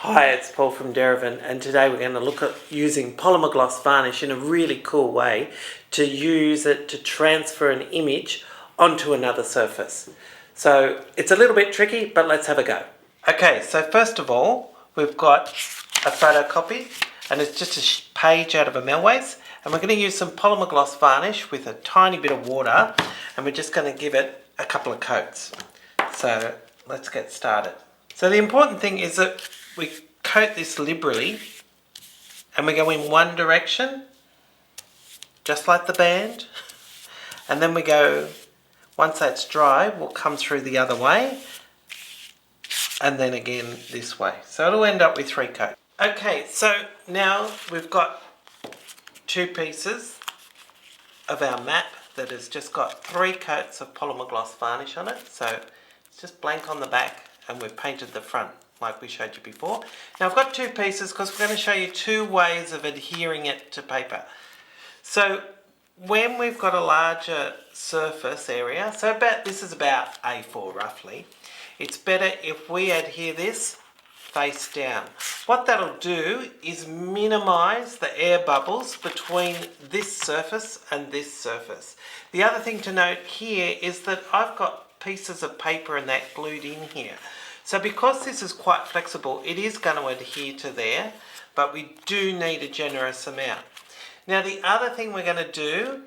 Hi, it's Paul from Derivan, and today we're going to look at using polymer gloss varnish in a really cool way to use it to transfer an image onto another surface. So it's a little bit tricky, but let's have a go. Okay, so first of all, we've got a photocopy, and it's just a page out of a Melways, and we're going to use some polymer gloss varnish with a tiny bit of water, and we're just going to give it a couple of coats. So let's get started. So the important thing is that we coat this liberally and we go in one direction, just like the band, and then we go, once that's dry, we'll come through the other way and then again this way. So it'll end up with 3 coats. Okay, so now we've got 2 pieces of our map that has just got 3 coats of polymer gloss varnish on it. So it's just blank on the back and we've painted the front like we showed you before. Now I've got 2 pieces because we're going to show you 2 ways of adhering it to paper. So when we've got a larger surface area, so this is about A4 roughly, it's better if we adhere this face down. What that'll do is minimise the air bubbles between this surface and this surface. The other thing to note here is that I've got pieces of paper and that glued in here. So because this is quite flexible, it is going to adhere to there, but we do need a generous amount. Now the other thing we're going to do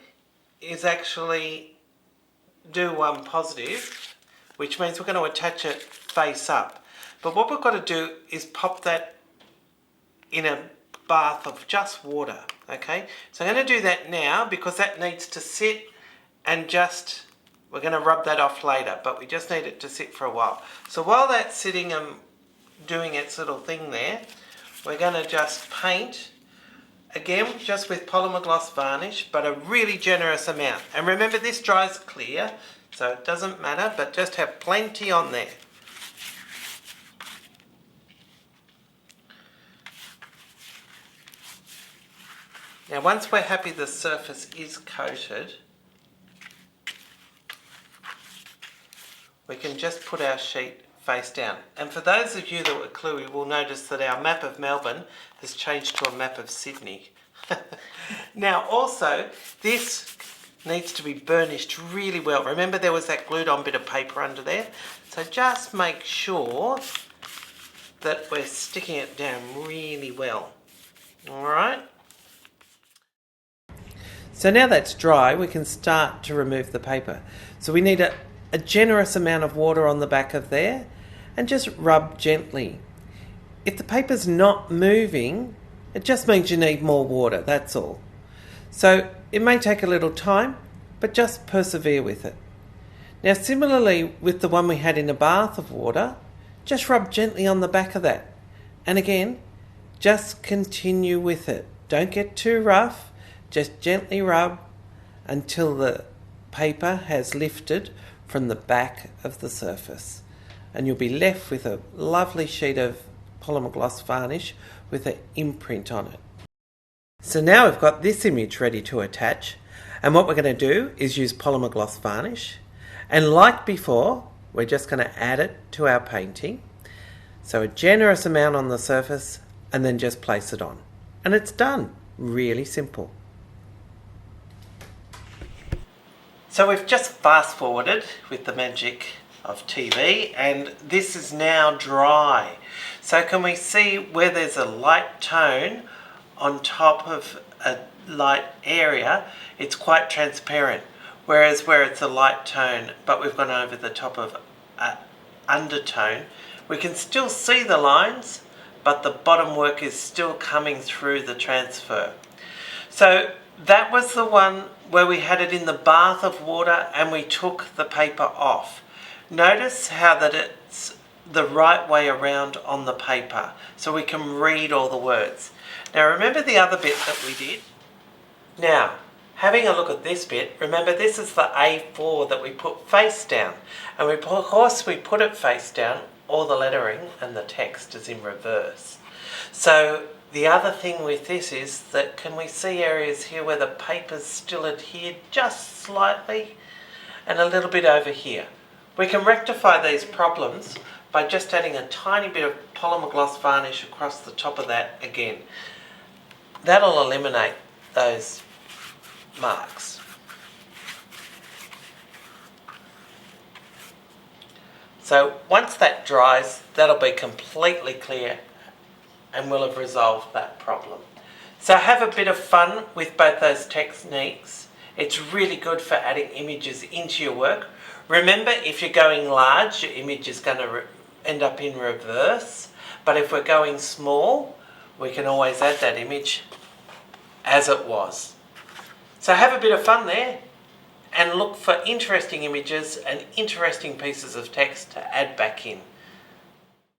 is actually do one positive, which means we're going to attach it face up. But what we've got to do is pop that in a bath of just water, okay? So I'm going to do that now because that needs to sit and just... We're going to rub that off later, but we just need it to sit for a while. So while that's sitting and doing its little thing there, we're going to just paint, again, just with polymer gloss varnish, but a really generous amount. And remember, this dries clear, so it doesn't matter, but just have plenty on there. Now, once we're happy the surface is coated, we can just put our sheet face down. And for those of you that were cluey, will notice that our map of Melbourne has changed to a map of Sydney. Now also, this needs to be burnished really well. Remember there was that glued on bit of paper under there? So just make sure that we're sticking it down really well. Alright? So now that's dry, we can start to remove the paper. So we need a generous amount of water on the back of there and just rub gently. If the paper's not moving, it just means you need more water, that's all. So it may take a little time, but just persevere with it. Now similarly with the one we had in a bath of water, just rub gently on the back of that. And again, just continue with it. Don't get too rough, just gently rub until the paper has lifted from the back of the surface, and you'll be left with a lovely sheet of polymer gloss varnish with an imprint on it. So now we've got this image ready to attach, and what we're going to do is use polymer gloss varnish, and like before we're just going to add it to our painting. So a generous amount on the surface and then just place it on, and it's done. Really simple. So we've just fast forwarded with the magic of TV, and this is now dry. So can we see where there's a light tone on top of a light area, it's quite transparent. Whereas where it's a light tone but we've gone over the top of an undertone, we can still see the lines, but the bottom work is still coming through the transfer. So that was the one where we had it in the bath of water and we took the paper off. Notice how that it's the right way around on the paper so we can read all the words. Now remember the other bit that we did? Now, having a look at this bit, remember this is the A4 that we put face down. And of course we put it face down, all the lettering and the text is in reverse. So the other thing with this is that can we see areas here where the paper's still adhered just slightly and a little bit over here. We can rectify these problems by just adding a tiny bit of polymer gloss varnish across the top of that again. That'll eliminate those marks. So once that dries, that'll be completely clear and we'll have resolved that problem. So have a bit of fun with both those techniques. It's really good for adding images into your work. Remember, if you're going large, your image is going to end up in reverse. But if we're going small, we can always add that image as it was. So have a bit of fun there and look for interesting images and interesting pieces of text to add back in.